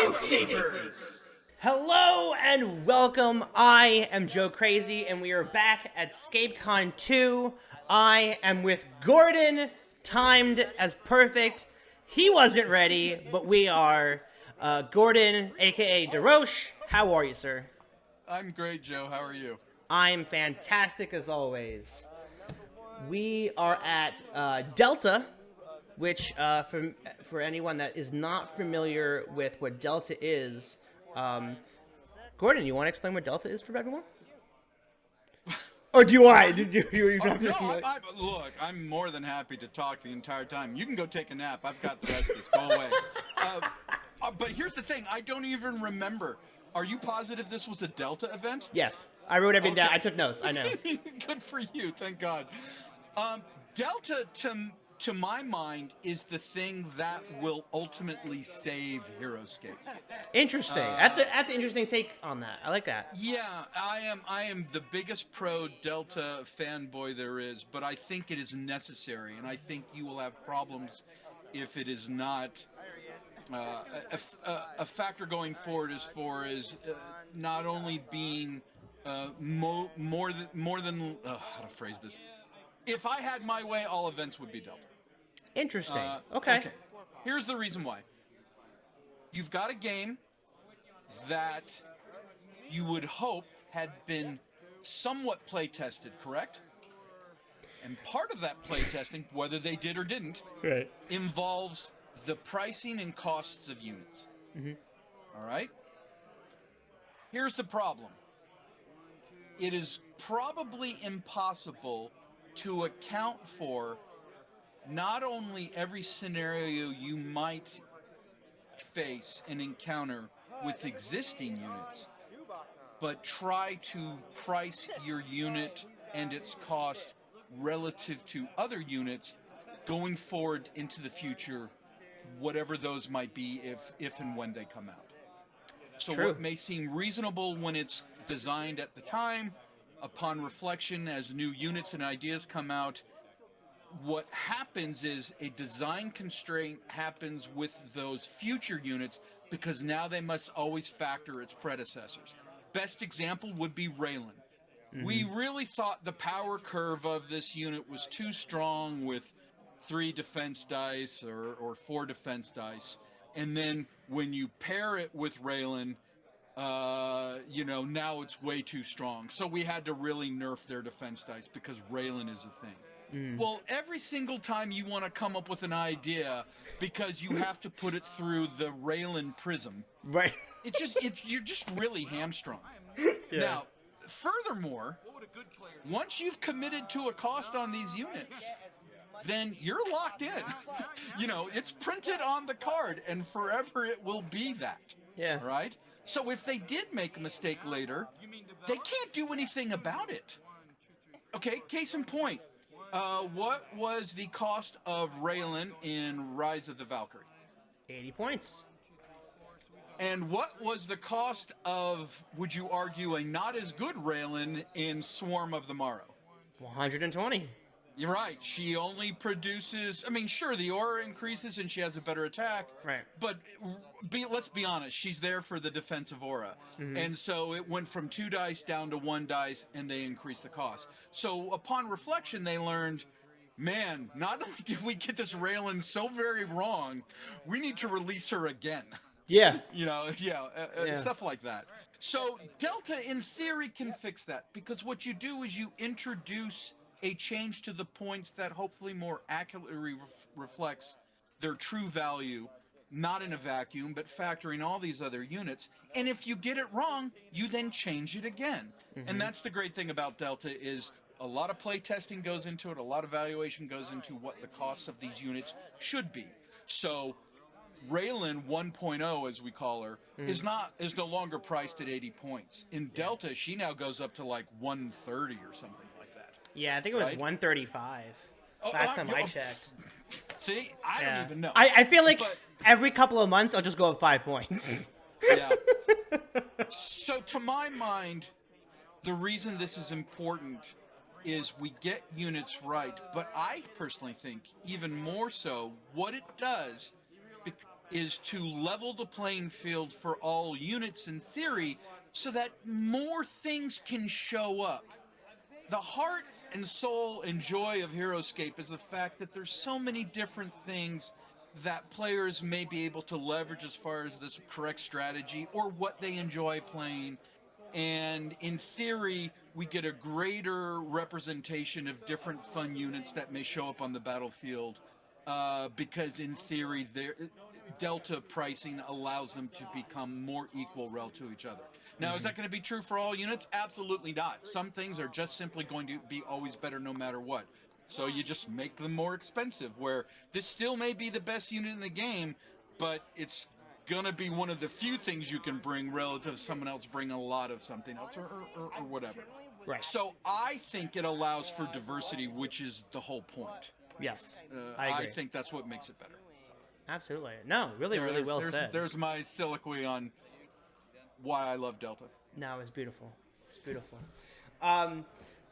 Escapers! Hello and welcome. I am Joe Crazy, and we are back at ScapeCon 2. I am with Gordon, timed as perfect. He wasn't ready, but we are. Gordon, aka Deroche, how are you, sir? I'm great, Joe. How are you? I'm fantastic as always. We are at Delta, which for anyone that is not familiar with what Delta is, Gordon, you want to explain what Delta is for everyone? Or do I? Look, I'm more than happy to talk the entire time. You can go take a nap. I've got the rest of this. Go away. But here's the thing. I don't even remember. Are you positive this was a Delta event? Yes. I wrote everything down. I took notes. I know. Good for you. Thank God. Delta, to my mind, is the thing that will ultimately save heroScape. Interesting. That's an interesting take on that. I like that. Yeah, I am the biggest pro Delta fanboy there is, but I think it is necessary, and I think you will have problems if it is not a factor going forward as far as not only being more than how to phrase this. If I had my way, all events would be Delta. Interesting. Okay. Here's the reason why. You've got a game that you would hope had been somewhat play tested, correct? And part of that play testing, whether they did or didn't, involves the pricing and costs of units. Mm-hmm. All right? Here's the problem. It is probably impossible to account for not only every scenario you might face and encounter with existing units, but try to price your unit and its cost relative to other units going forward into the future, whatever those might be if and when they come out. So True. What may seem reasonable when it's designed at the time, upon reflection as new units and ideas come out, what happens is a design constraint happens with those future units because now they must always factor its predecessors. Best example would be Raylan. Mm-hmm. We really thought the power curve of this unit was too strong with 3 defense dice or 4 defense dice. And then when you pair it with Raylan, now it's way too strong. So we had to really nerf their defense dice because Raylan is a thing. Well, every single time you want to come up with an idea because you have to put it through the Raylan prism, Right. You're just really hamstrung. Yeah. Now, furthermore, once you've committed to a cost on these units, then you're locked in. It's printed on the card, and forever it will be that. Yeah. Right? So if they did make a mistake later, they can't do anything about it. Okay, case in point. What was the cost of Raylan in Rise of the Valkyrie? 80 points. And what was the cost of, would you argue, a not as good Raylan in Swarm of the Morrow? 120. You're right. She only produces, sure, the aura increases and she has a better attack. Right. But let's be honest, she's there for the defensive aura. Mm-hmm. And so it went from 2 dice down to 1 dice and they increased the cost. So upon reflection, they learned, man, not only did we get this Raylan so very wrong, we need to release her again. Yeah. Stuff like that. So Delta, in theory, can fix that because what you do is you introduce a change to the points that hopefully more accurately reflects their true value, not in a vacuum, but factoring all these other units. And if you get it wrong, you then change it again. Mm-hmm. And that's the great thing about Delta is a lot of play testing goes into it, a lot of evaluation goes into what the costs of these units should be. So Raylan 1.0, as we call her, is no longer priced at 80 points. In Delta, she now goes up to like 130 or something. Yeah, I think it was 135 last time I checked. See, I don't even know. I feel like every couple of months I'll just go up 5 points. Yeah. So to my mind, the reason this is important is we get units right. But I personally think even more so what it does, is to level the playing field for all units in theory so that more things can show up. The heart and soul and joy of heroScape is the fact that there's so many different things that players may be able to leverage as far as this correct strategy or what they enjoy playing. And in theory, we get a greater representation of different fun units that may show up on the battlefield, because in theory, Delta pricing allows them to become more equal relative to each other. Now, is that going to be true for all units? Absolutely not. Some things are just simply going to be always better no matter what. So you just make them more expensive, where this still may be the best unit in the game, but it's going to be one of the few things you can bring relative to someone else bring a lot of something else or whatever. Right. So I think it allows for diversity, which is the whole point. Yes, I agree. I think that's what makes it better. Absolutely. No, really well said. There's my soliloquy on why I love Delta. No, it's beautiful. It's beautiful.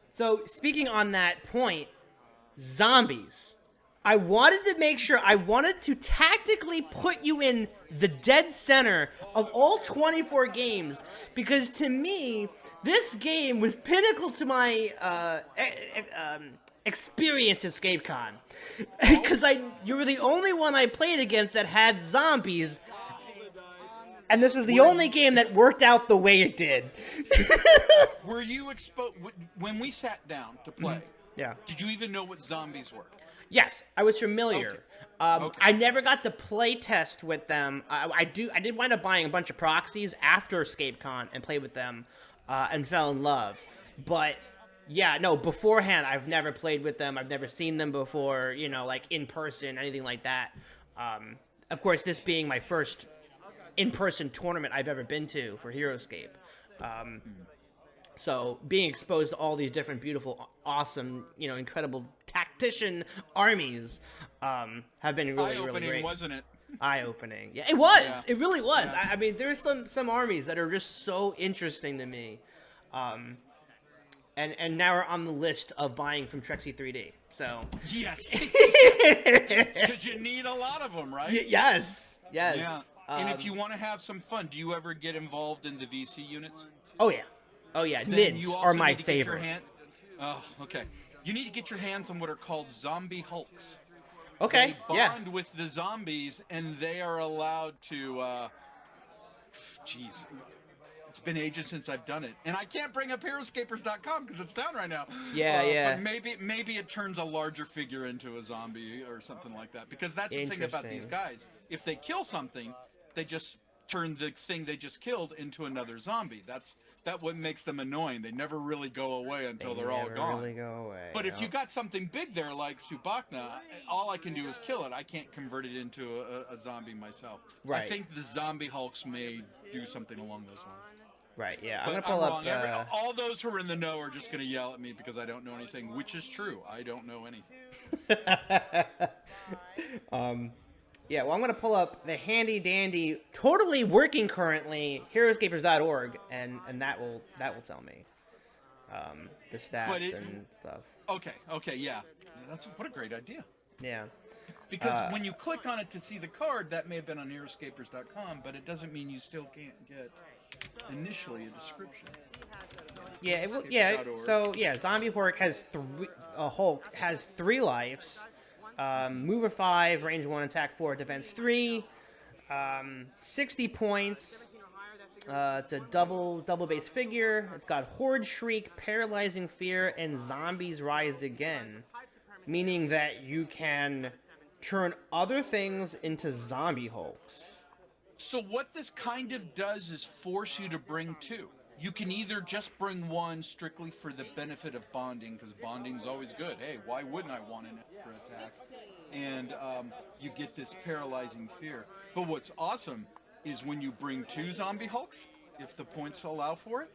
So speaking on that point, zombies. I wanted to make sure, I wanted to tactically put you in the dead center of all 24 games, because to me, this game was pinnacle to my experience at ScapeCon. Because you were the only one I played against that had zombies, and this was the only game that worked out the way it did. Were you exposed when we sat down to play? Yeah. Did you even know what zombies were? Yes, I was familiar. Okay. I never got to play test with them. I did wind up buying a bunch of proxies after ScapeCon and played with them, and fell in love. But yeah, no, beforehand I've never played with them. I've never seen them before, like in person, anything like that. Of course, this being my first in-person tournament I've ever been to for heroScape. So being exposed to all these different beautiful, awesome, incredible tactician armies have been really great. Wasn't it? Eye-opening. Yeah, it was. Yeah. It really was. Yeah. I mean, there's some armies that are just so interesting to me. And now we're on the list of buying from Trexie 3D. So yes, because you need a lot of them, right? Yes. Yeah. And if you want to have some fun, do you ever get involved in the VC units? Oh yeah. Then Mids you are also my need to get your favorite. Oh, okay. You need to get your hands on what are called zombie hulks. Okay. They bond with the zombies, and they are allowed to. Geez, it's been ages since I've done it, and I can't bring up heroScapers.com because it's down right now. Yeah. But maybe it turns a larger figure into a zombie or something like that. Because that's the thing about these guys: if they kill something, they just turn the thing they just killed into another zombie. That's what makes them annoying. They never really go away until they're all gone. Really go away. But if you got something big there like Subakna, all I can do is kill it. I can't convert it into a zombie myself. Right. I think the zombie hulks may do something along those lines. Right, yeah. But I'm gonna pull wrong. up. All those who are in the know are just gonna yell at me because I don't know anything, which is true. I don't know anything. Yeah, well, I'm going to pull up the handy dandy, totally working currently, heroScapers.org, and that will tell me the stats and stuff. Okay, yeah. What a great idea. Yeah. Because when you click on it to see the card, that may have been on heroScapers.com, but it doesn't mean you still can't get initially a description. Yeah, it will, yeah. So yeah, Zombie Hulk has three lives. Move of 5, range 1, attack 4, defense 3. 60 points. It's a double base figure. It's got Horde Shriek, Paralyzing Fear, and Zombies Rise Again. Meaning that you can turn other things into zombie hulks. So what this kind of does is force you to bring two. You can either just bring one strictly for the benefit of bonding, because bonding is always good. Hey, why wouldn't I want an extra attack? And you get this paralyzing fear. But what's awesome is when you bring two zombie hulks, if the points allow for it,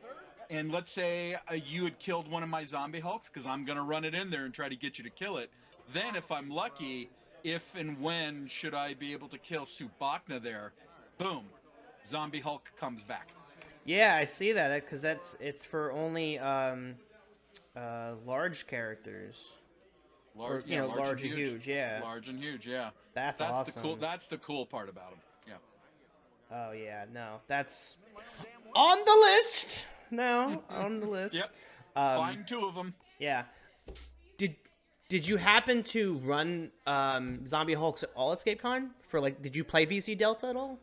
and let's say you had killed one of my zombie hulks, because I'm going to run it in there and try to get you to kill it. Then if I'm lucky, if and when should I be able to kill Subakna there, boom, zombie hulk comes back. Yeah, I see that, because it's for only large characters. Large and huge, yeah. Large and huge, yeah. That's awesome. That's the cool part about them. Oh yeah, no, that's on the list. No, on the list. Yep. Find 2 of them. Yeah. Did you happen to run Zombie Hulks at all at ScapeCon? Did you play VC Delta at all?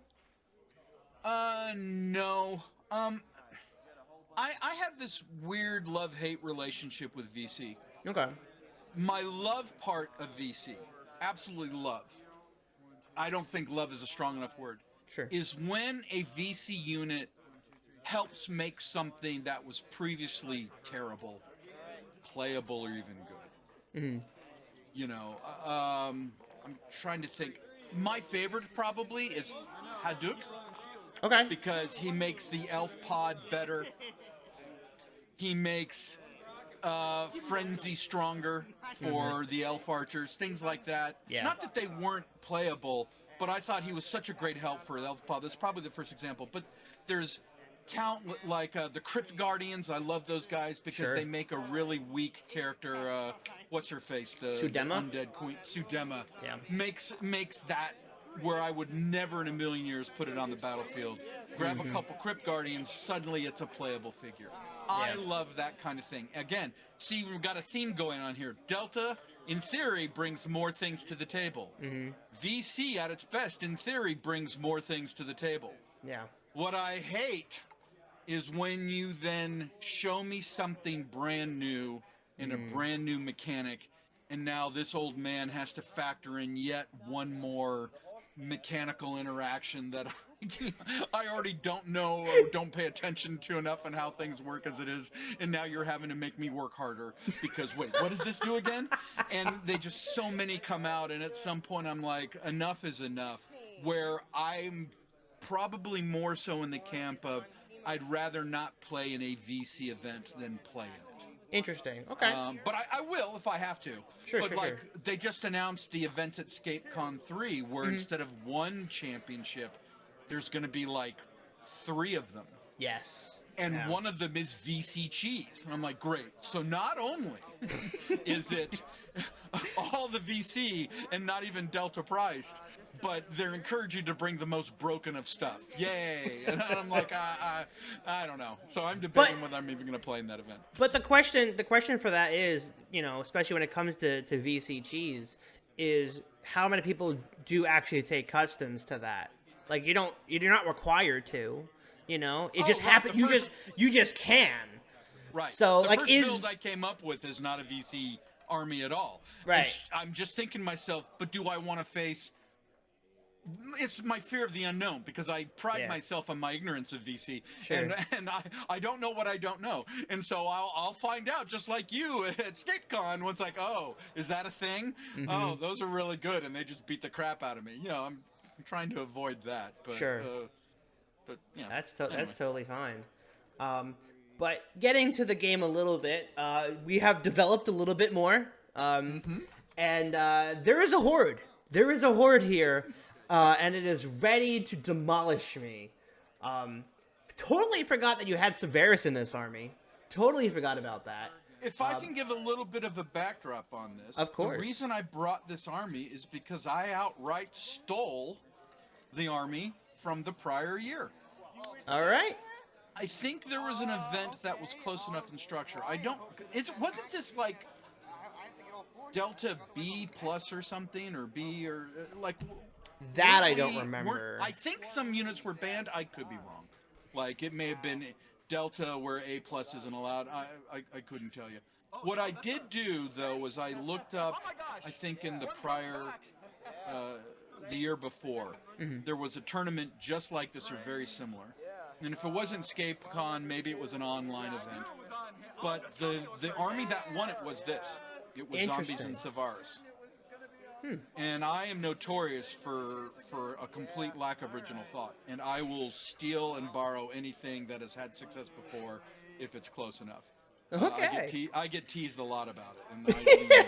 No. I have this weird love-hate relationship with VC. Okay. My love part of VC, absolutely love. I don't think love is a strong enough word. Sure. Is when a VC unit helps make something that was previously terrible, playable, or even good. Mm-hmm. You know, I'm trying to think. My favorite probably is Haddouk. Okay. Because he makes the elf pod better. He makes Frenzy stronger for the elf archers, things like that. Yeah. Not that they weren't playable, but I thought he was such a great help for elf pod. That's probably the first example. But there's the Crypt Guardians. I love those guys because they make a really weak character. What's her face? Sudema? The undead queen. Sudema. Yeah. Makes that where I would never in a million years put it on the battlefield. Grab a couple Crypt Guardians, suddenly it's a playable figure. I love that kind of thing. Again, see, we've got a theme going on here. Delta, in theory, brings more things to the table. VC, at its best, in theory, brings more things to the table. Yeah. What I hate is when you then show me something brand new in a brand new mechanic, and now this old man has to factor in yet one more mechanical interaction that I already don't know or don't pay attention to enough on how things work as it is, and now you're having to make me work harder because wait, what does this do again? And they just so many come out, and at some point I'm like, enough is enough. Where I'm probably more so in the camp of I'd rather not play in a VC event than play in it. Interesting. Okay. But I will if I have to. Sure, but sure. They just announced the events at ScapeCon 3 where instead of one championship, there's going to be like 3 of them. Yes. And one of them is VC cheese. And I'm like, great. So not only is it all the VC and not even Delta priced, but they're encouraging to bring the most broken of stuff. Yay! And I'm like, I don't know. So I'm debating whether I'm even going to play in that event. But the question for that is, you know, especially when it comes to VC cheese, is how many people do actually take customs to that? Like you're not required to, you know. It just happens. You just can. Right. So the like first build I came up with is not a VC army at all. Right. I'm just thinking to myself, but do I want to face? It's my fear of the unknown because I pride myself on my ignorance of VC, and I don't know what I don't know, and so I'll find out just like you at ScapeCon. Once like, oh, is that a thing? Oh, those are really good, and they just beat the crap out of me. You know, I'm trying to avoid that. But, but yeah, that's totally fine. But getting to the game a little bit, we have developed a little bit more, and there is a horde. There is a horde here. And it is ready to demolish me. Totally forgot that you had Severus in this army. Totally forgot about that. If I can give a little bit of a backdrop on this. Of course. The reason I brought this army is because I outright stole the army from the prior year. All right. I think there was an event that was close enough in structure. Wasn't this like Delta B plus or something, or B or like... That I don't remember. I think some units were banned. I could be wrong. Like it may have been Delta where A plus isn't allowed. I couldn't tell you. What I did do though was I looked up. I think in the prior, the year before, there was a tournament just like this or very similar. And if it wasn't ScapeCon, maybe it was an online event. But the army that won it was this. It was Zombies and Severus. And I am notorious for a complete lack of original thought. And I will steal and borrow anything that has had success before if it's close enough. Okay. I get teased a lot about it.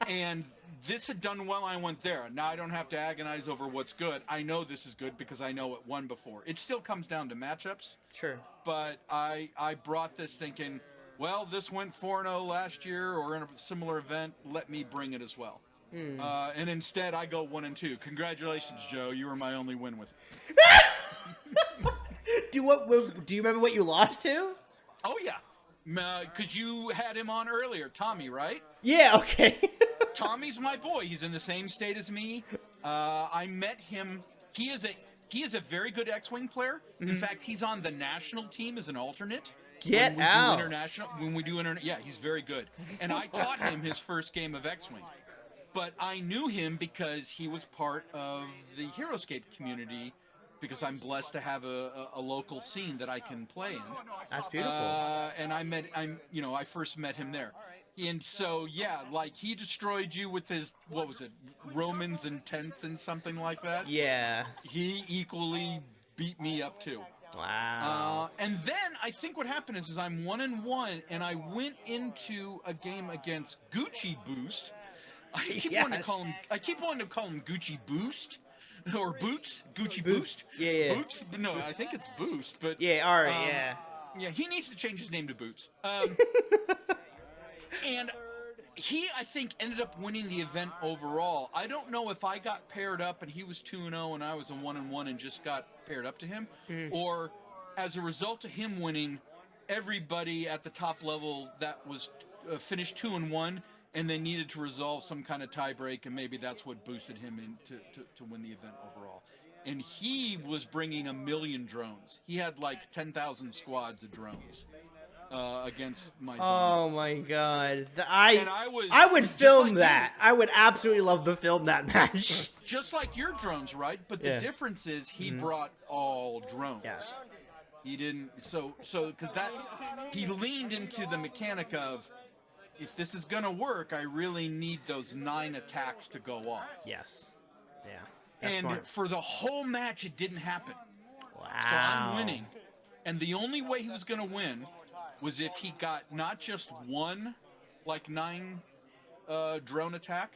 And this had done well. I went there. Now I don't have to agonize over what's good. I know this is good because I know it won before. It still comes down to matchups. Sure. But I brought this thinking, well, this went 4-0 last year or in a similar event. Let me bring it as well. And instead I go 1 and 2. Congratulations, Joe. You were my only win with it. Do you remember what you lost to? Oh yeah, because you had him on earlier, Tommy, right? Yeah. Okay. Tommy's my boy. He's in the same state as me. I met him. He is a very good X-wing player. In fact, he's on the national team as an alternate. Get out. When we do international, yeah, he's very good. And I taught him his first game of X-wing. But I knew him because he was part of the heroScape community, because I'm blessed to have a local scene that I can play in. That's beautiful. And I first met him there. And so, yeah, like he destroyed you with his, what was it, Romans and 10th and something like that? Yeah. He equally beat me up too. Wow. And then I think what happened is I'm 1 and 1, and I went into a game against Gucci Boost. I keep wanting to call him Gucci Boost. Or Boots, Gucci Boost. Yeah. Boots? No, I think it's Boost, but Yeah, all right, yeah. Yeah, he needs to change his name to Boots. And he, I think, ended up winning the event overall. I don't know if I got paired up and he was 2-0 and I was a 1-1 and just got paired up to him, or as a result of him winning, everybody at the top level that was finished 2-1 and they needed to resolve some kind of tie break, and maybe that's what boosted him to win the event overall. And he was bringing 1 million drones. He had like 10,000 squads of drones against my. Oh my god! I would film film that. I would absolutely love to film that match. Just like your drones, right? But the difference is he brought all drones. Yes. He didn't. So because that he leaned into the mechanic of, if this is gonna work, I really need those 9 attacks to go off. Yes. Yeah. That's smart. For the whole match, it didn't happen. Wow. So I'm winning. And the only way he was gonna win was if he got not just one, like 9 drone attack,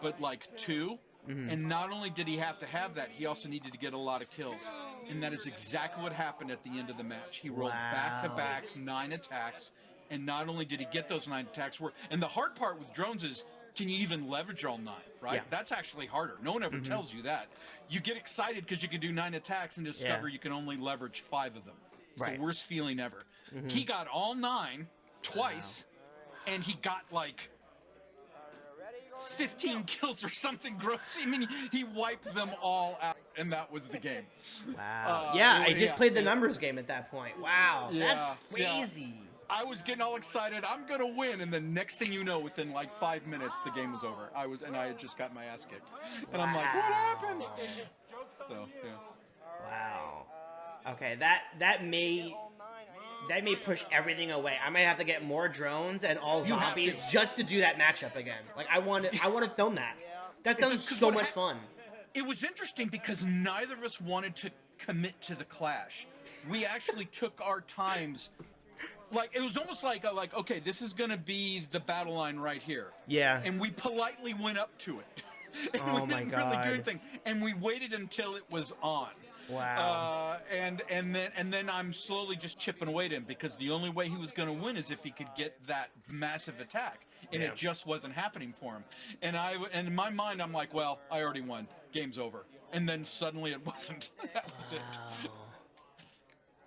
but like 2. And not only did he have to have that, he also needed to get a lot of kills. And that is exactly what happened at the end of the match. He rolled back-to-back 9 attacks. And not only did he get those 9 attacks, and the hard part with drones is, can you even leverage all 9, right? Yeah. That's actually harder. No one ever tells you that. You get excited because you can do 9 attacks and discover you can only leverage 5 of them. It's the worst feeling ever. He got all 9 twice, and he got like 15 kills or something gross. I mean, he wiped them all out, and that was the game. Wow. I just played the numbers game at that point. Wow. That's crazy. Yeah. I was getting all excited. I'm gonna win, and the next thing you know, within like 5 minutes, the game was over. I had just got my ass kicked, and I'm like, what happened? So yeah. Wow. Okay, that may push everything away. I might have to get more drones and all zombies just to do that matchup again. Like I want to film that. That sounds so much fun. It was interesting because neither of us wanted to commit to the clash. We actually took our times. Like, it was almost like, okay, this is going to be the battle line right here. Yeah. And we politely went up to it. And we didn't really do anything. And we waited until it was on. Wow. And then I'm slowly just chipping away at him, because the only way he was going to win is if he could get that massive attack. And it just wasn't happening for him. And in my mind, I'm like, well, I already won. Game's over. And then suddenly it wasn't. That was it.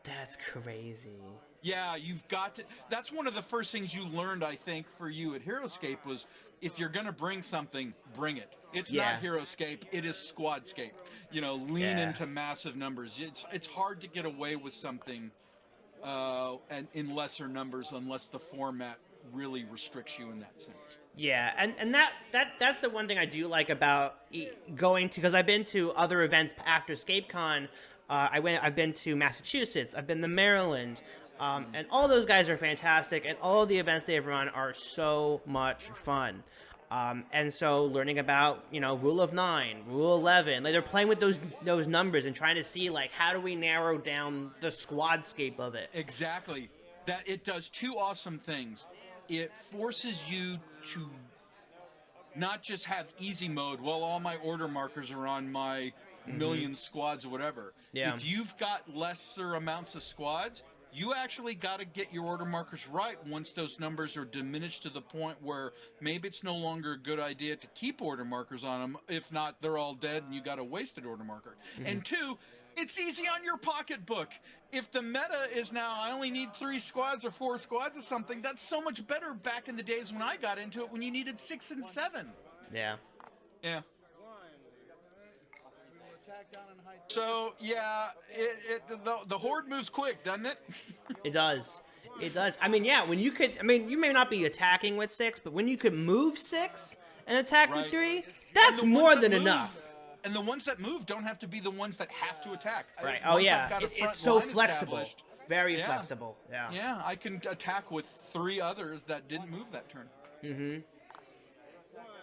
That's crazy. Yeah, you've got to. That's one of the first things you learned, I think, for you at heroScape was, if you're going to bring something, bring it. It's not heroScape, it is SquadScape. You know, lean into massive numbers. It's hard to get away with something and in lesser numbers unless the format really restricts you in that sense. Yeah, and that's the one thing I do like about going to, because I've been to other events after ScapeCon. I've been to Massachusetts, I've been to Maryland, and all those guys are fantastic, and all of the events they've run are so much fun. And so learning about, rule of 9, rule 11, like they're playing with those numbers and trying to see, like, how do we narrow down the squadscape of it? Exactly. That it does 2 awesome things. It forces you to not just have easy mode, well, all my order markers are on my million squads or whatever. Yeah. If you've got lesser amounts of squads, You actually got to get your order markers right once those numbers are diminished to the point where maybe it's no longer a good idea to keep order markers on them. If not, they're all dead and you got a wasted order marker. And two, it's easy on your pocketbook. If the meta is now, I only need 3 squads or 4 squads or something, that's so much better back in the days when I got into it when you needed 6 and 7. Yeah. Yeah. So yeah, the horde moves quick, doesn't it? It does. It does. I mean, yeah, when you could, I mean, you may not be attacking with 6, but when you could move 6 and attack with 3, that's more than enough. And the ones that move don't have to be the ones that have to attack. Right. Oh, yeah. It's so flexible. Very flexible. Yeah. Yeah, I can attack with 3 others that didn't move that turn. Mm-hmm.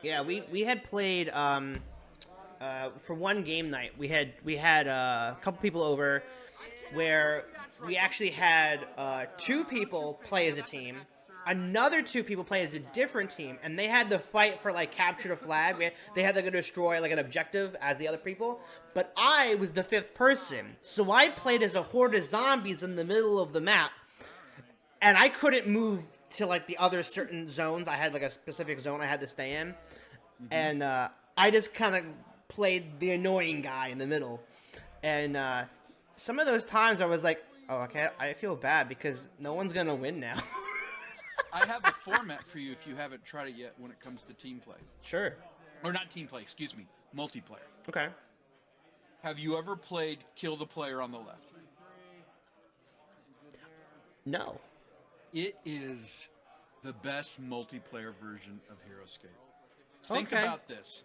Yeah, we had played, for one game night, we had a couple people over where we actually had 2 people play as a team, another 2 people play as a different team, and they had to fight for like capture the flag. They had to go destroy like an objective as the other people, but I was the 5th person, so I played as a horde of zombies in the middle of the map, and I couldn't move to like the other certain zones. I had like a specific zone I had to stay in, and I just kind of played the annoying guy in the middle, and some of those times I was like, oh, okay, I feel bad because no one's gonna win now. I have a format for you if you haven't tried it yet when it comes to team play. Sure. Or not team play, excuse me, multiplayer. Okay. Have you ever played Kill the Player on the Left? No. It is the best multiplayer version of heroScape. Think Okay. about this.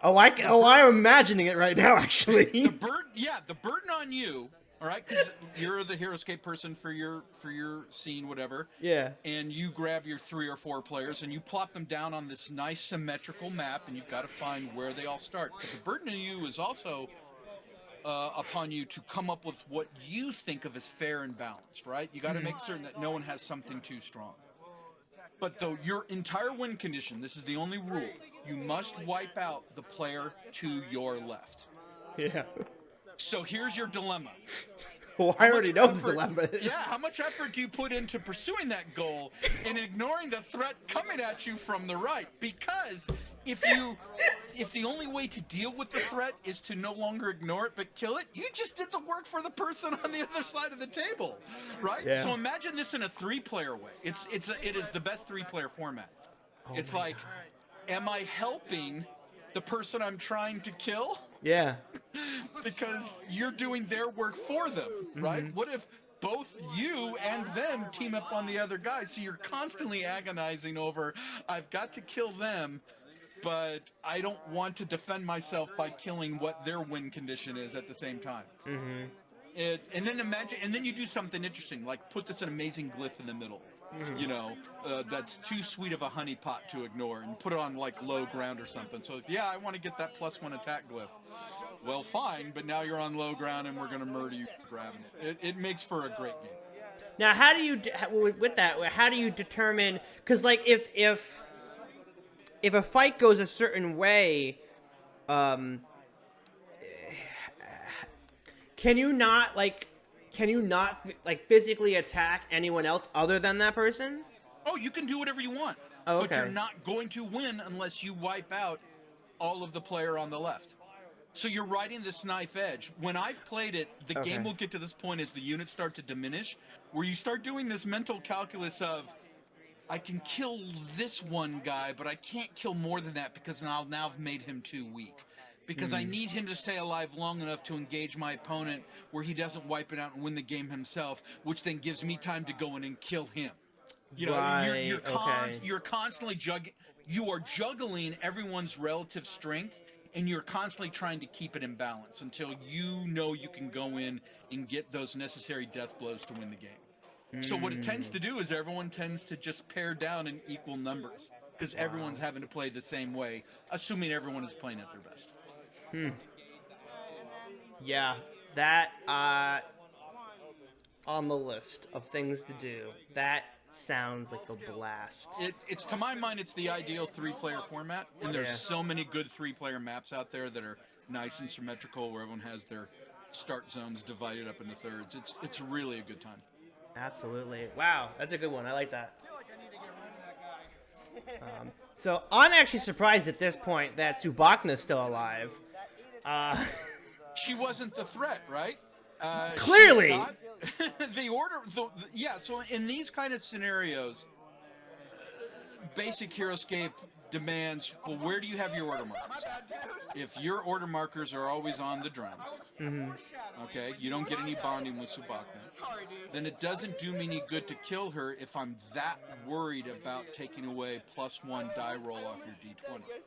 I'm imagining it right now, actually. The burden on you, all right, because you're the heroScape person for your scene, whatever. Yeah. And you grab your 3 or 4 players and you plop them down on this nice symmetrical map, and you've got to find where they all start. But the burden on you is also upon you to come up with what you think of as fair and balanced, right? You got to make certain that no one has something too strong. But though your entire win condition, this is the only rule, you must wipe out the player to your left. Yeah. So here's your dilemma. Well, I already know the dilemma is. Yeah, how much effort do you put into pursuing that goal and ignoring the threat coming at you from the right? Because if the only way to deal with the threat is to no longer ignore it but kill it, you just did the work for the person on the other side of the table, right? Yeah. So imagine this in a 3-player way. It is the best 3-player format. It's like, am I helping the person I'm trying to kill? Yeah. Because you're doing their work for them, right? What if both you and them team up on the other guy? So you're constantly agonizing over, I've got to kill them, but I don't want to defend myself by killing what their win condition is at the same time. And then you do something interesting, like put this amazing glyph in the middle. You know, that's too sweet of a honeypot to ignore, and put it on like low ground or something. So yeah, I want to get that +1 attack glyph. Well, fine, but now you're on low ground and we're gonna murder you grabbing it. It makes for a great game. Now, how do you with that? How do you determine? Because like if a fight goes a certain way, can you not physically attack anyone else other than that person? Oh, you can do whatever you want. Oh, okay. But you're not going to win unless you wipe out all of the player on the left. So you're riding this knife edge. When I've played it, the game will get to this point as the units start to diminish, where you start doing this mental calculus of, I can kill this one guy, but I can't kill more than that because I'll now have made him too weak. Because I need him to stay alive long enough to engage my opponent where he doesn't wipe it out and win the game himself, which then gives me time to go in and kill him. You know, you're constantly juggling everyone's relative strength, and you're constantly trying to keep it in balance until you know you can go in and get those necessary death blows to win the game. So what it tends to do is everyone tends to just pare down in equal numbers because everyone's having to play the same way, assuming everyone is playing at their best. Yeah, that on the list of things to do. That sounds like a blast. It's to my mind, it's the ideal 3-player format, and there's so many good 3-player maps out there that are nice and symmetrical, where everyone has their start zones divided up into thirds. It's really a good time. Absolutely. Wow, that's a good one. I like that. So I'm actually surprised at this point that Subakna's still alive. She wasn't the threat, right? Clearly. The order. Yeah. So in these kind of scenarios, basic heroScape demands, well, where do you have your order markers? If your order markers are always on the drones, okay, you don't get any bonding with Subakna, then it doesn't do me any good to kill her if I'm that worried about taking away +1 die roll off your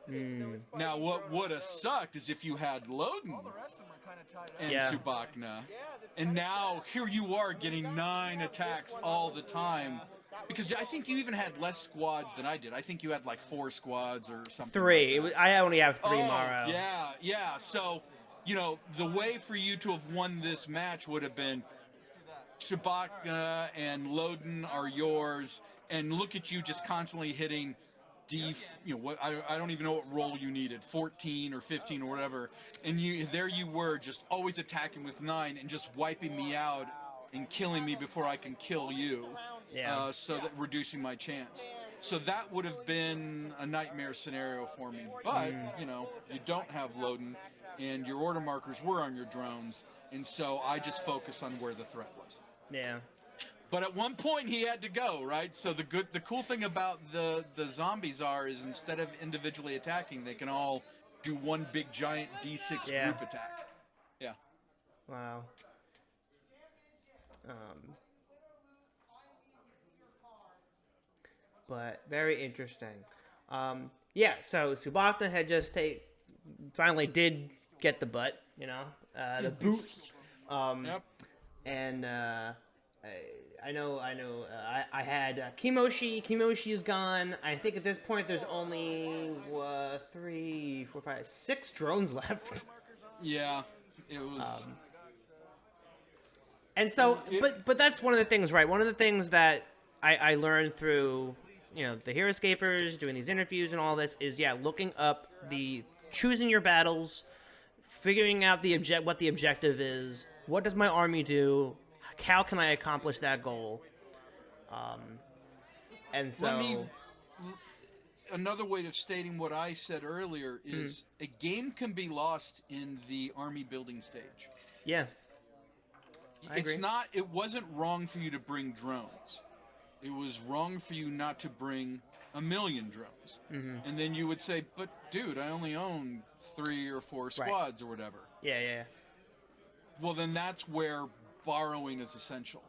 D20. Now, what would have sucked is if you had Loden and Subakna, and now here you are getting 9 attacks all the time. Because I think you even had less squads than I did. I think you had like 4 squads or something. 3. Like I only have 3 Morrow. Yeah. So, the way for you to have won this match would have been Subakna and Loden are yours, and look at you just constantly hitting I don't even know what roll you needed, 14 or 15 or whatever, and there you were just always attacking with 9 and just wiping me out and killing me before I can kill you. Yeah. So that reducing my chance. So that would have been a nightmare scenario for me. But, you don't have Loden, and your order markers were on your drones, and so I just focused on where the threat was. Yeah. But at one point he had to go, right? So the cool thing about the zombies is instead of individually attacking, they can all do one big giant D6 group attack. Yeah. Wow. But very interesting. So Subakna had just finally did get the butt, the boot. Yep. And I know. I had Kimoshi. Kimoshi's gone. I think at this point there's only 3, 4, 5, 6 drones left. Yeah, it was. And so, but that's one of the things, right? One of the things that I learned through, the heroScapers, doing these interviews and all this is, looking up choosing your battles, figuring out what the objective is, what does my army do, how can I accomplish that goal, and so. Another way of stating what I said earlier is a game can be lost in the army building stage. Yeah. I agree. It wasn't wrong for you to bring drones. It was wrong for you not to bring 1 million drones. And then you would say, but dude, I only own 3 or 4 squads or whatever. Yeah. Well, then that's where borrowing is essential.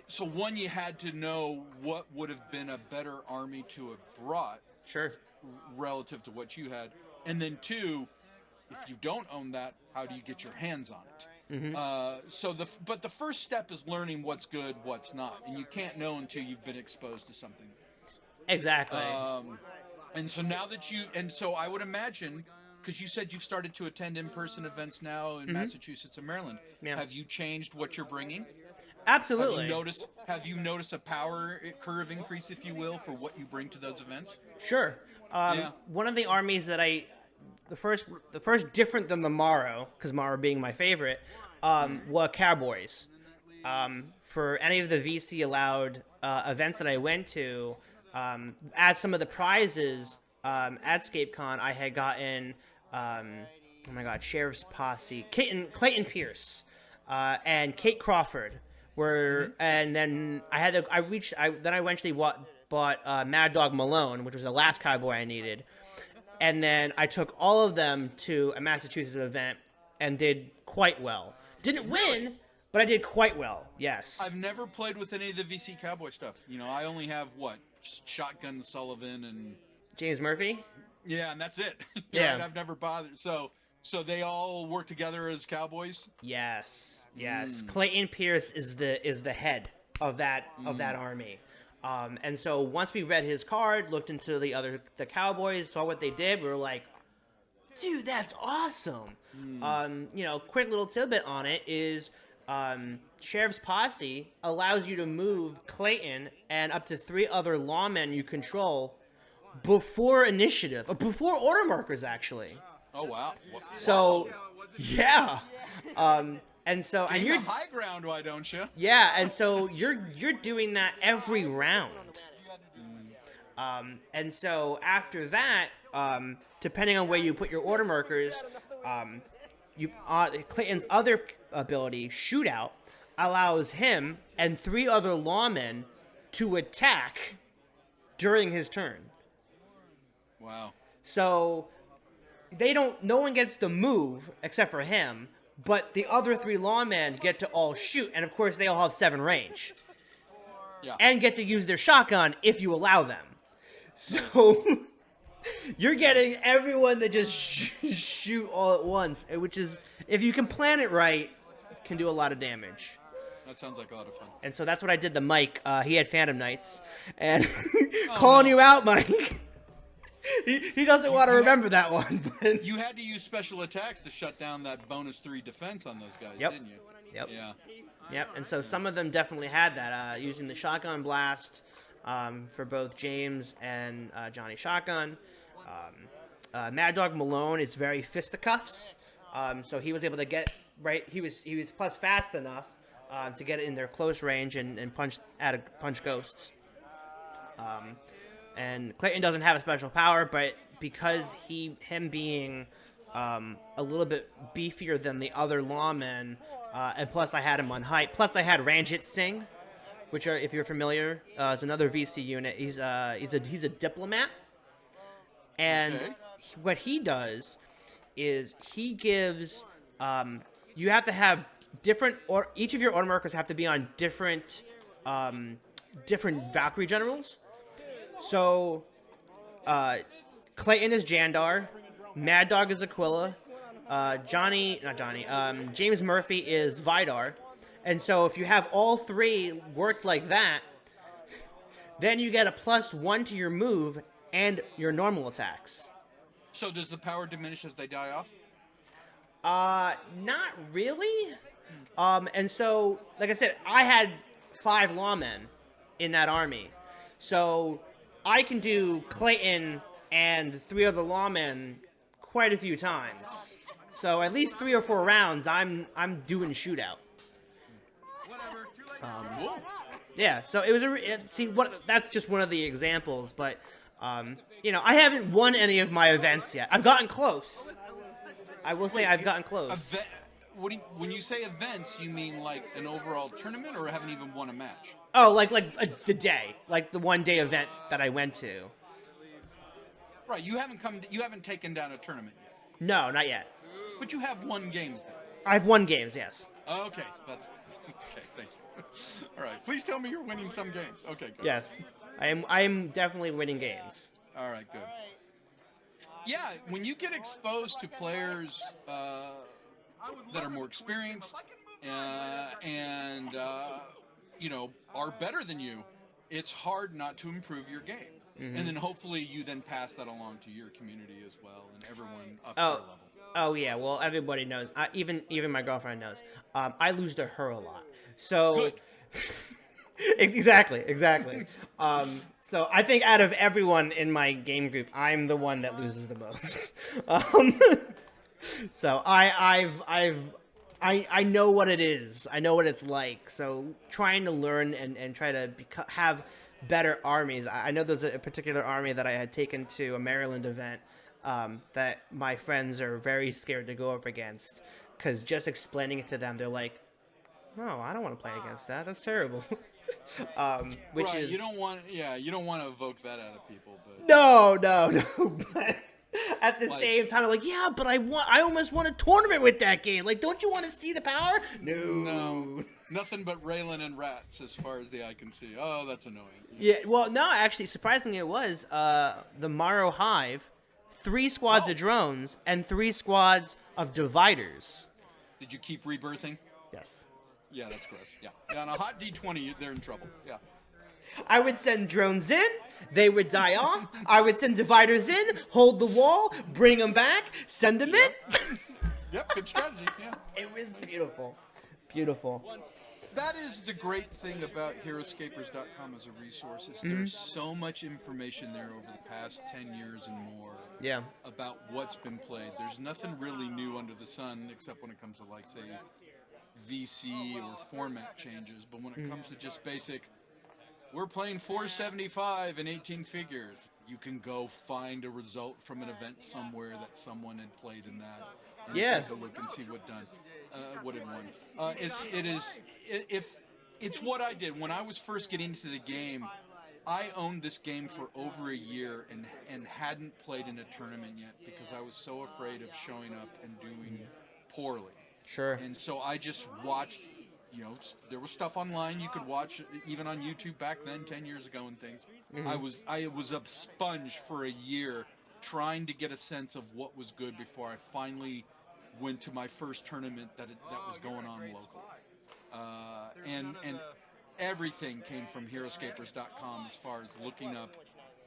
So one, you had to know what would have been a better army to have brought. Sure. Relative to what you had. And then 2, if you don't own that, how do you get your hands on it? But the first step is learning what's good, what's not, and you can't know until you've been exposed to something. Exactly. And so I would imagine, because you said you've started to attend in-person events now in Massachusetts and Maryland. Yeah. Have you changed what you're bringing? Absolutely. Have you noticed a power curve increase, if you will, for what you bring to those events? Sure. One of the armies that the first different than the Morrow, because Morrow being my favorite, were Cowboys. For any of the VC allowed events that I went to, as some of the prizes at ScapeCon, I had gotten, Sheriff's Posse, Clayton Pierce, and Kate Crawford and then I eventually bought Mad Dog Malone, which was the last cowboy I needed. And then I took all of them to a Massachusetts event and did quite well. Didn't win, but I did quite well. Yes. I've never played with any of the VC Cowboy stuff. I only have Shotgun Sullivan and James Murphy. Yeah, and that's it. Yeah. I've never bothered. So they all work together as cowboys. Yes. Clayton Pierce is the head of that army. And so once we read his card, looked into the Cowboys, saw what they did, we were like, dude, that's awesome. Quick little tidbit on it is Sheriff's Posse allows you to move Clayton and up to 3 other lawmen you control before initiative, or before order markers, actually. Oh, wow. So, yeah. And so, and Gain you're the high ground, why don't you? yeah, and so you're doing that every round. And so after that, depending on where you put your order markers, Clayton's other ability, Shootout, allows him and 3 other lawmen to attack during his turn. Wow. So no one gets to move except for him, but the other 3 lawmen get to all shoot, and of course they all have 7 range. Yeah. And get to use their shotgun if you allow them. So you're getting everyone to just shoot all at once, which is, if you can plan it right, can do a lot of damage. That sounds like a lot of fun. And so that's what I did to Mike. He had Phantom Knights. And calling you out, Mike. He doesn't want to remember that one. But... You had to use special attacks to shut down that bonus 3 defense on those guys, Yep. didn't you? Yep. Yeah. Yep, and so some of them definitely had that, using the shotgun blast for both James and Johnny Shotgun. Mad Dog Malone is very fisticuffs, so he was able to get right. He was plus fast enough to get it in their close range and punch ghosts. And Clayton doesn't have a special power, but because him being a little bit beefier than the other lawmen, and plus I had him on height. Plus I had Ranjit Singh, which are, if you're familiar, is another VC unit. He's a diplomat, and what he does is he gives you have to have different, or each of your order markers have to be on different Valkyrie generals. So Clayton is Jandar, Mad Dog is Aquila, James Murphy is Vidar. And so if you have all 3 worked like that, then you get a +1 to your move and your normal attacks. So does the power diminish as they die off? Not really. And so, like I said, I had 5 lawmen in that army. So I can do Clayton and 3 other lawmen quite a few times. So at least 3 or 4 rounds, I'm doing Shootout. Yeah, so it was that's just one of the examples, but I haven't won any of my events yet. I've gotten close. I will say I've gotten close. When you say events, you mean like an overall tournament, or haven't even won a match? Oh, like the day, like the 1-day event that I went to. Right, you haven't taken down a tournament yet. No, not yet. But you have won games then. I've won games, yes. Okay, thank you. All right, please tell me you're winning some games. Okay, good. Yes, I am definitely winning games. All right, good. Yeah, when you get exposed to players that are more experienced and are better than you, it's hard not to improve your game. Mm-hmm. And then hopefully you then pass that along to your community as well, and everyone ups their level. Oh yeah, well everybody knows. Even my girlfriend knows. I lose to her a lot. So exactly. So I think out of everyone in my game group, I'm the one that loses the most. So I know what it is. I know what it's like. So trying to learn and try to have better armies. I know there's a particular army that I had taken to a Maryland event that my friends are very scared to go up against, because just explaining it to them, they're like, "No, I don't want to play against that. That's terrible." Which right, is you don't want to evoke that out of people. But no. But at the same time, I'm like, yeah, but I almost won a tournament with that game. Like, don't you want to see the power? No, nothing but Raylan and rats as far as the eye can see. Oh, that's annoying. Yeah, well, no, actually, surprisingly, it was the Morrow Hive, 3 squads of drones and 3 squads of dividers. Did you keep rebirthing? Yes. Yeah, that's gross. Yeah, on a hot D20, they're in trouble. Yeah. I would send drones in, they would die off. I would send dividers in, hold the wall, bring them back, send them in. Yep, good strategy. Yeah. It was beautiful. Beautiful. that is the great thing about heroScapers.com as a resource. Is there's so much information there over the past 10 years and more. Yeah. About what's been played. There's nothing really new under the sun, except when it comes to, like, say, VC or format changes. But when it comes to just basic, we're playing 475 and 18 figures. You can go find a result from an event somewhere that someone had played in that. And take a look and see what it won. It's what I did when I was first getting into the game. I owned this game for over a year and hadn't played in a tournament yet because I was so afraid of showing up and doing poorly. Sure. And so I just watched, there was stuff online you could watch, even on YouTube back then, 10 years ago and things. I was a sponge for a year trying to get a sense of what was good before I finally went to my first tournament that was going on locally. And everything came from heroScapers.com as far as looking up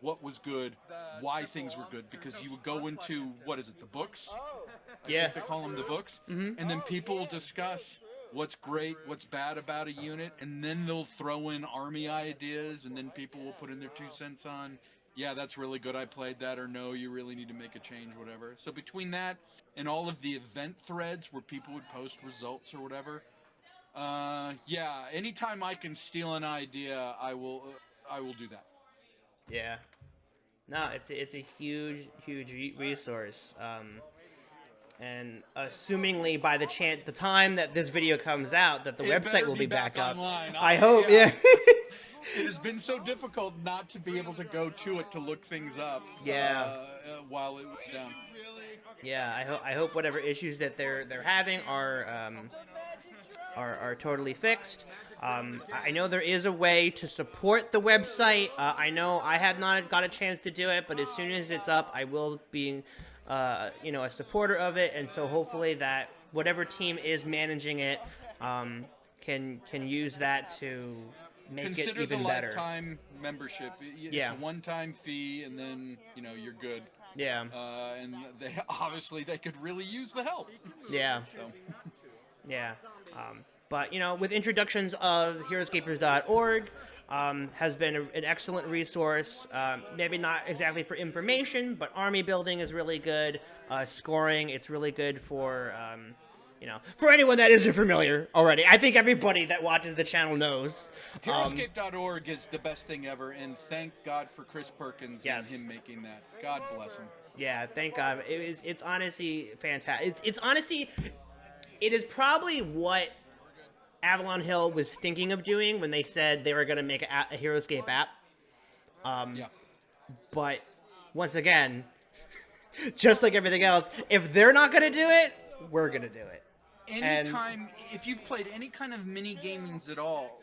what was good, why things were good, because you would go into, the books? I think they call them the books. And then people will discuss what's great, what's bad about a unit, and then they'll throw in army ideas, and then people will put in their 2 cents on, yeah, that's really good, I played that, or no, you really need to make a change, whatever. So between that and all of the event threads where people would post results or whatever, anytime I can steal an idea, I will do that. Yeah. No, it's a huge resource. And assumingly by the time that this video comes out, that the website will be back up. Online. I hope, yeah. It has been so difficult not to be able to go to it to look things up. While it was down. Yeah, I hope whatever issues that they're having are totally fixed. I know there is a way to support the website. I know I have not got a chance to do it, but as soon as it's up, I will be, a supporter of it. And so hopefully that whatever team is managing it can use that to make it even better. Consider the lifetime membership. It's a one-time fee, and then you're good. Yeah. And they could really use the help. Yeah. So. Yeah. But, with introductions of heroScapers.org has been an excellent resource. Maybe not exactly for information, but army building is really good. Scoring, it's really good for, for anyone that isn't familiar already. I think everybody that watches the channel knows. heroScape.org is the best thing ever, and thank God for Chris Perkins and him making that. God bless him. Yeah, thank God. It's honestly fantastic. It's honestly, it is probably what Avalon Hill was thinking of doing when they said they were going to make a heroScape app. But once again, just like everything else, if they're not going to do it, we're going to do it. Anytime, if you've played any kind of mini gamings at all,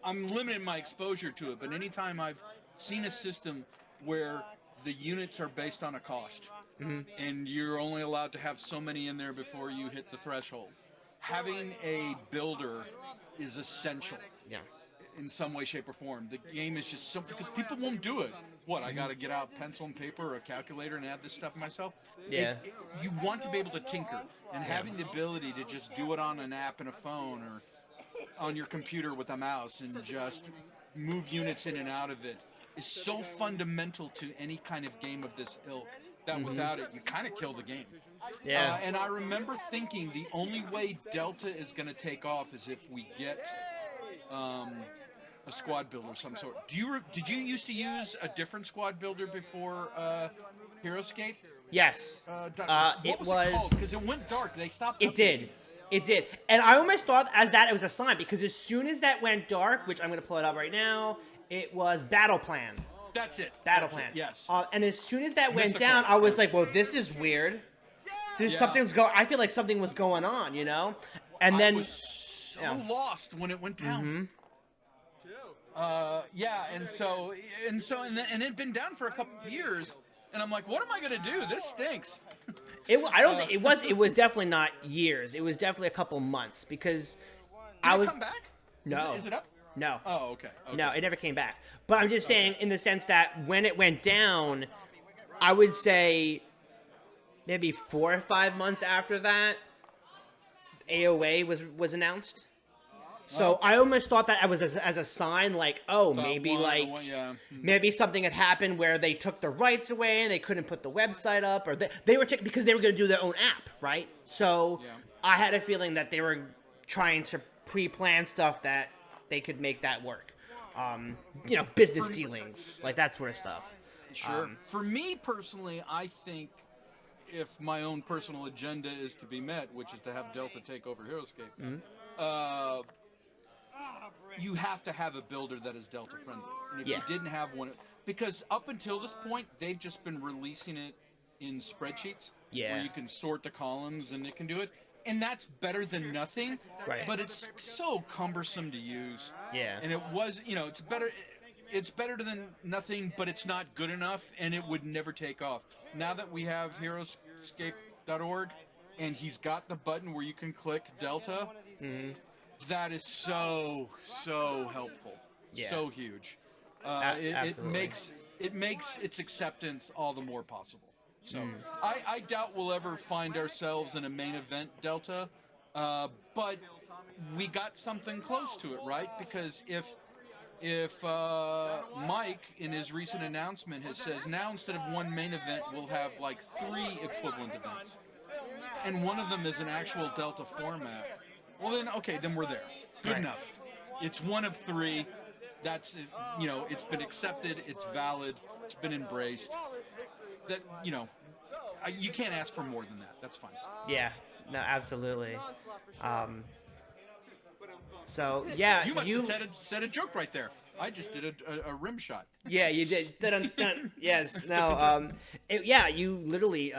I'm limiting my exposure to it, but anytime I've seen a system where the units are based on a cost, and you're only allowed to have so many in there before you hit the threshold, having a builder is essential. Yeah. In some way, shape, or form. The game is just so, because people won't do it. What, I got to get out pencil and paper or a calculator and add this stuff myself? Yeah. You want to be able to tinker, and having the ability to just do it on an app and a phone or on your computer with a mouse and just move units in and out of it is so fundamental to any kind of game of this ilk that without it, you kind of kill the game. Yeah. And I remember thinking the only way Delta is going to take off is if we get a squad builder of some sort. Did you used to use a different squad builder before heroScape? Yes. It was because it went dark. They stopped. It did. It did. And I almost thought as that it was a sign, because as soon as that went dark, which I'm going to pull it up right now, it was Battle Plan. That's it. Battle Plan. Yes. And as soon as that went down, I was like, well, this is weird. Something's going. I feel like something was going on, And then I was so lost when it went down. And it had been down for a couple of years, and I'm like, what am I gonna do? This stinks. I don't think it was. It was definitely not years. It was definitely a couple months because Did it come back? No. Is it up? No. Oh, okay. No, it never came back. But I'm just saying, in the sense that when it went down, I would say maybe 4 or 5 months after that, AOA was announced. So I almost thought that I was as a sign, like, oh, maybe maybe something had happened where they took the rights away and they couldn't put the website up, or they were because they were going to do their own app, right? So I had a feeling that they were trying to pre-plan stuff that they could make that work. Business dealings, like that sort of stuff. Sure. For me personally, I think if my own personal agenda is to be met, which is to have Delta take over heroScape, you have to have a builder that is Delta friendly. And if you didn't have one, because up until this point, they've just been releasing it in spreadsheets where you can sort the columns and it can do it. And that's better than nothing, but it's so cumbersome to use. Yeah. And it was, it's better than nothing, but it's not good enough, and it would never take off. Now that we have heroScape.org, and he's got the button where you can click Delta, that is so helpful, so huge. It makes its acceptance all the more possible. So I doubt we'll ever find ourselves in a main event Delta, but we got something close to it, right? Because if Mike in his recent announcement says now instead of one main event we'll have like 3 equivalent events, and one of them is an actual Delta format, well then we're there. Good enough. It's one of 3. That's it's been accepted, it's valid, it's been embraced. That you can't ask for more than that. That's fine. Yeah, no, absolutely. So yeah, you must have said a joke right there. I just did a rim shot. Yeah, you did. Dun. Yes. No. You literally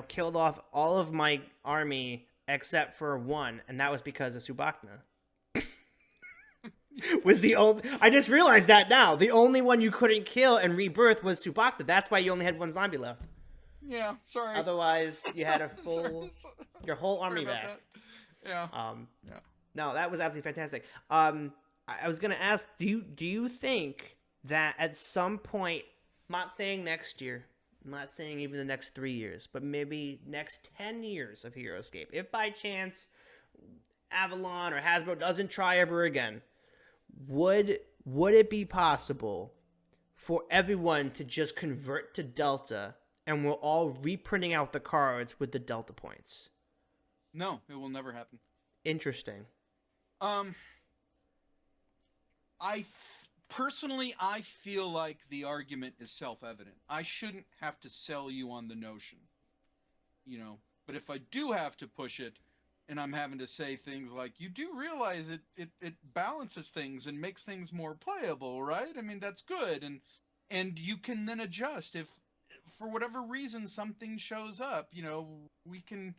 killed off all of my army except for one, and that was because of Subakna. Was the old? I just realized that now. The only one you couldn't kill and rebirth was Subakna. That's why you only had 1 zombie left. Yeah, sorry. Otherwise, you had a full, your whole army back. That. Yeah. No, that was absolutely fantastic. I was gonna ask, do you think that at some point, I'm not saying next year, I'm not saying even the next 3 years, but maybe next 10 years of heroScape, if by chance Avalon or Hasbro doesn't try ever again, would it be possible for everyone to just convert to Delta and we're all reprinting out the cards with the Delta points? No, it will never happen. Interesting. Personally, I feel like the argument is self-evident. I shouldn't have to sell you on the notion, but if I do have to push it, and I'm having to say things like, you do realize it balances things and makes things more playable, right? I mean, that's good. And you can then adjust. If for whatever reason something shows up, we can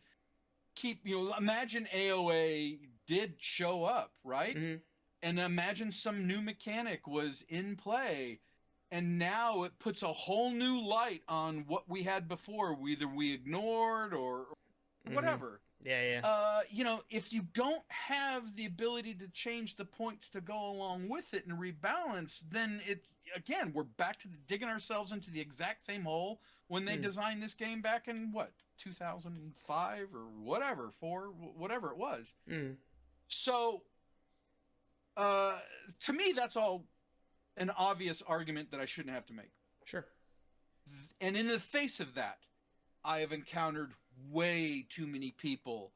keep, imagine AOA did show up, right? Mm-hmm. And imagine some new mechanic was in play, and now it puts a whole new light on what we had before. Either we ignored or whatever. Yeah. If you don't have the ability to change the points to go along with it and rebalance, then we're back to digging ourselves into the exact same hole when they designed this game back in 2005 or whatever, 4, whatever it was. So, to me, that's all an obvious argument that I shouldn't have to make. Sure. And in the face of that, I have encountered way too many people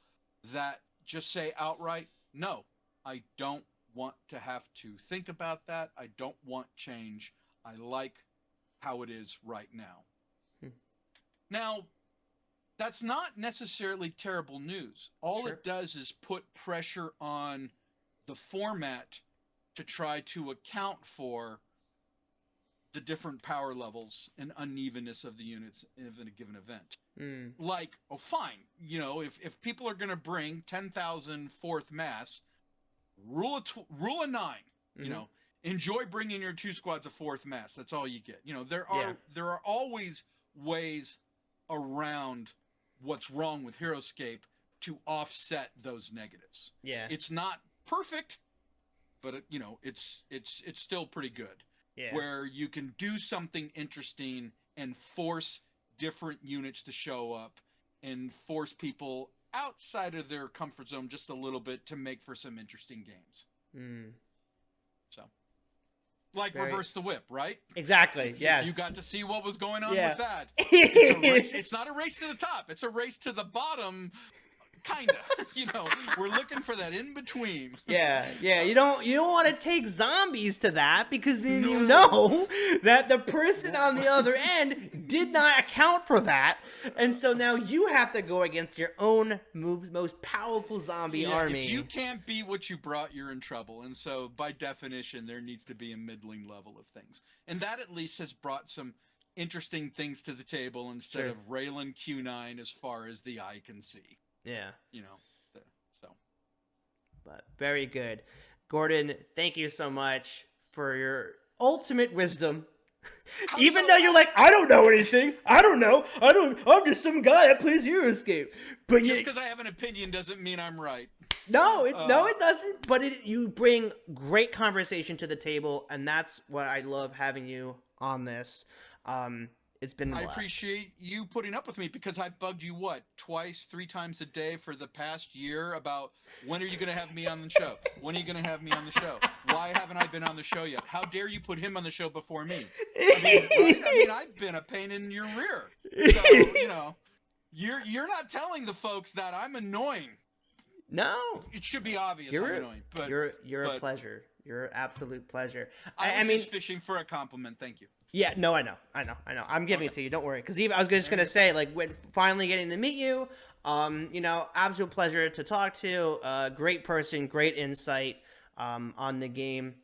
that just say outright, no, I don't want to have to think about that. I don't want change. I like how it is right now. Now, that's not necessarily terrible news. All it does is put pressure on the format to try to account for the different power levels and unevenness of the units in a given event. Like, fine, if people are going to bring 10,000 4th mass, rule of 9, enjoy bringing your 2 squads of 4th mass. That's all you get. There are always ways around what's wrong with heroScape to offset those negatives. Yeah. It's not perfect, but it's still pretty good. Yeah. Where you can do something interesting and force different units to show up and force people outside of their comfort zone just a little bit to make for some interesting games. So, like Reverse the Whip, right? Exactly. Yes. You got to see what was going on with that. It's not a race to the top. It's a race to the bottom. Kinda, we're looking for that in between. Yeah. You don't want to take zombies to that, because then you know that the person on the other end did not account for that, and so now you have to go against your own most powerful zombie army. If you can't beat what you brought, you're in trouble, and so by definition, there needs to be a middling level of things, and that at least has brought some interesting things to the table instead of Raylan Q9 as far as the eye can see. Yeah. So. But very good. Gordon, thank you so much for your ultimate wisdom. Even though you're like, I don't know anything. I'm just some guy that plays heroScape. But just because I have an opinion doesn't mean I'm right. No, it doesn't. But you bring great conversation to the table, and that's what I love having you on this. It's been a blast. I appreciate you putting up with me, because I've bugged you, twice, 3 times a day for the past year about when are you going to have me on the show? When are you going to have me on the show? Why haven't I been on the show yet? How dare you put him on the show before me? I mean, I've been a pain in your rear. So, you're not telling the folks that I'm annoying. No. It should be obvious I'm annoying. But you're a pleasure. You're an absolute pleasure. I mean, just fishing for a compliment. Thank you. Yeah, no, I know. I'm giving it to you. Don't worry. Because I was just gonna say, like, when finally getting to meet you, absolute pleasure to talk to. Great person, great insight, on the game.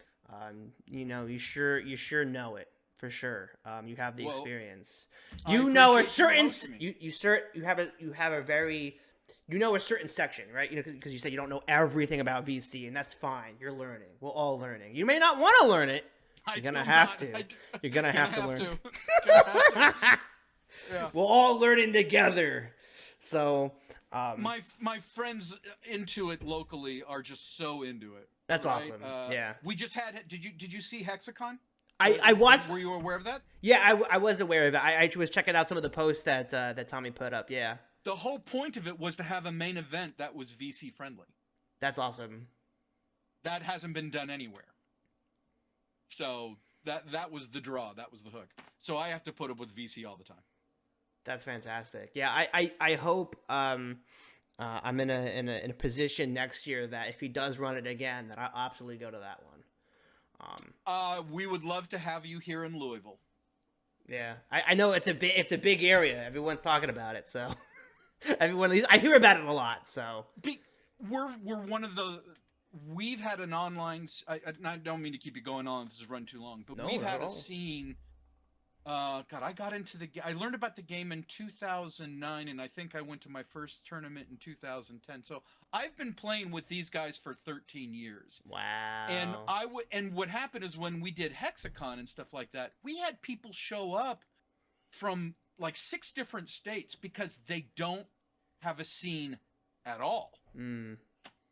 You sure know it for sure. You have the experience. You know a certain. You have a very. You know a certain section, right? Because you said you don't know everything about VC, and that's fine. You're learning. We're all learning. You may not want to learn it. You're gonna have to. You're gonna have to learn. Yeah. We're all learning together. So, my friends into it locally are just so into it. That's awesome. Yeah. We just had. Did you see Hexacon? I watched. Were you aware of that? Yeah, I was aware of it. I was checking out some of the posts that Tommy put up. Yeah. The whole point of it was to have a main event that was VC friendly. That's awesome. That hasn't been done anywhere. So that was the draw. That was the hook. So I have to put up with VC all the time. That's fantastic. Yeah, I hope I'm in a position next year that if he does run it again, that I'll absolutely go to that one. We would love to have you here in Louisville. Yeah, I know it's a big area. Everyone's talking about it, so I hear about it a lot. So we're one of the. We've had an online. I don't mean to keep you going on. This has run too long, but we've had a scene. I got into I learned about the game in 2009, and I think I went to my first tournament in 2010. So I've been playing with these guys for 13 years. Wow. And what happened is when we did Hexacon and stuff like that, we had people show up from like 6 different states because they don't have a scene at all.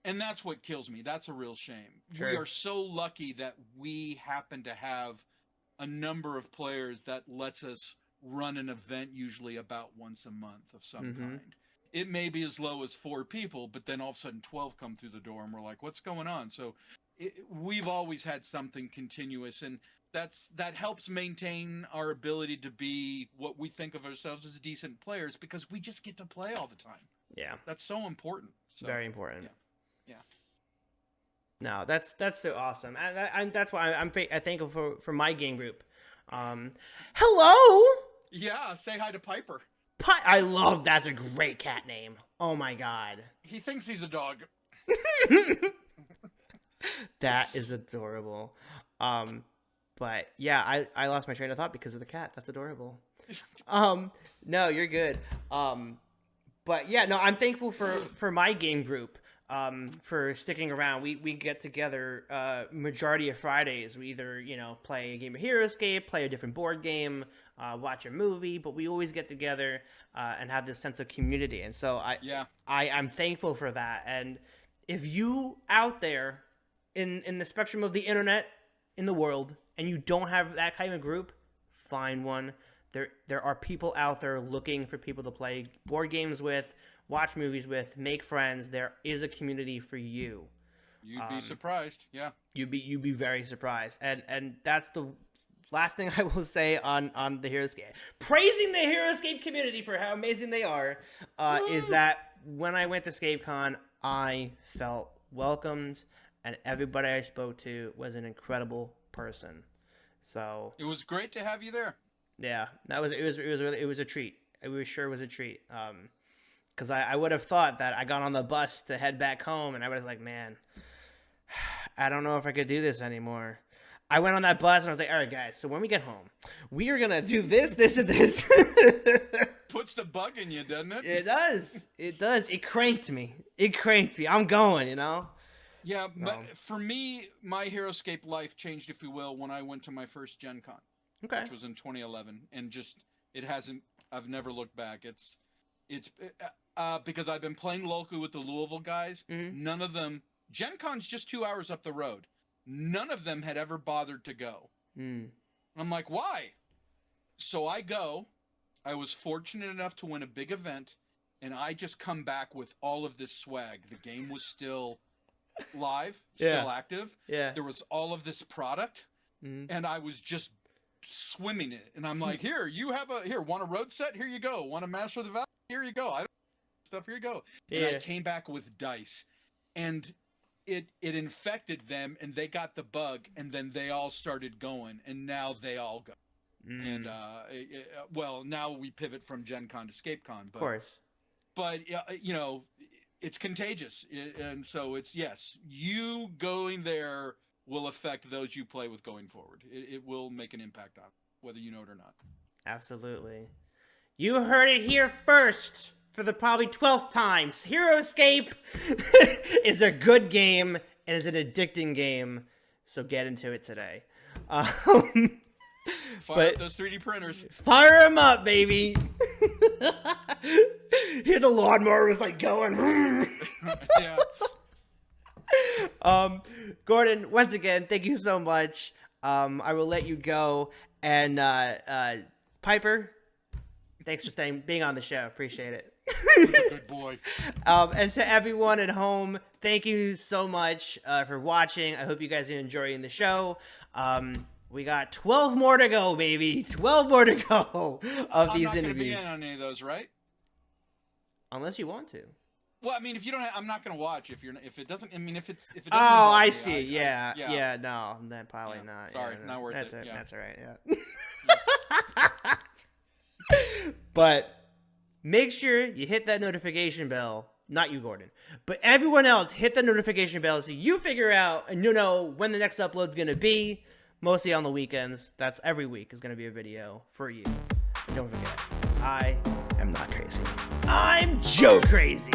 And that's what kills me. That's a real shame. Sure. We are so lucky that we happen to have a number of players that lets us run an event usually about once a month of some kind. It may be as low as 4 people, but then all of a sudden 12 come through the door and we're like, what's going on? So we've always had something continuous, and that helps maintain our ability to be what we think of ourselves as decent players, because we just get to play all the time. Yeah. That's so important. So, very important. Yeah. No, that's so awesome, and that's why I'm thankful for my game group. Hello. Yeah, say hi to Piper. I love. That's a great cat name. Oh my god. He thinks he's a dog. That is adorable. But yeah, I lost my train of thought because of the cat. That's adorable. No, you're good. But yeah, no, I'm thankful for my game group. For sticking around. We get together majority of Fridays. We either play a game of heroScape, play a different board game, watch a movie, but we always get together and have this sense of community. And so I'm thankful for that. And if you out there in the spectrum of the internet, in the world, and you don't have that kind of group, find one. There are people out there looking for people to play board games with, watch movies with, make friends. There is a community for you. You'd be surprised. Yeah. You'd be very surprised. And that's the last thing I will say on the heroScape. Praising the heroScape community for how amazing they are, is that when I went to ScapeCon, I felt welcomed, and everybody I spoke to was an incredible person. So it was great to have you there. Yeah, it was a treat. It was sure was a treat. Because I would have thought that I got on the bus to head back home, and I was like, man, I don't know if I could do this anymore. I went on that bus, and I was like, all right, guys, so when we get home, we are going to do this, this, and this. Puts the bug in you, doesn't it? It does. It does. It cranked me. I'm going, Yeah, but for me, my heroScape life changed, if you will, when I went to my first Gen Con. Okay. Which was in 2011. And just, I've never looked back. It's because I've been playing locally with the Louisville guys. Mm-hmm. None of them, Gen Con's just 2 hours up the road. None of them had ever bothered to go. I'm like, why? So I go. I was fortunate enough to win a big event, and I just come back with all of this swag. The game was still live, still active. Yeah. There was all of this product, and I was just swimming in it. And I'm like, here, want a road set? Here you go. Want a Master of the Valley? Here you go. I don't stuff. Here you go. Yeah. And I came back with dice, and it infected them, and they got the bug, and then they all started going, and now they all go. And well, now we pivot from Gen Con to ScapeCon, but, of course. But it's contagious, and so it's you going there will affect those you play with going forward. It will make an impact on whether you know it or not. Absolutely. You heard it here first for the probably 12th time. heroScape is a good game and is an addicting game, so get into it today. Fire up those 3D printers. Fire them up, baby. Here the lawnmower was like going. Yeah. Gordon, once again, thank you so much. I will let you go. And Piper, thanks for being on the show. Appreciate it. He's a good boy. And to everyone at home, thank you so much for watching. I hope you guys are enjoying the show. We got 12 more to go, baby. 12 more to go of these interviews. I'm not going to be in on any of those, right? Unless you want to. Well, I mean, if you don't, I'm not going to watch. If it doesn't. I mean, if it doesn't. Oh, I see. Yeah. No, then probably not. Sorry, no. Not worth it. Yeah. That's all right. Yeah. But make sure you hit that notification bell. Not you, Gordon, but everyone else, hit the notification bell so you figure out and you know when the next upload's going to be. Mostly on the weekends. That's every week is going to be a video for you. And don't forget, I am not crazy. I'm Joe Crazy.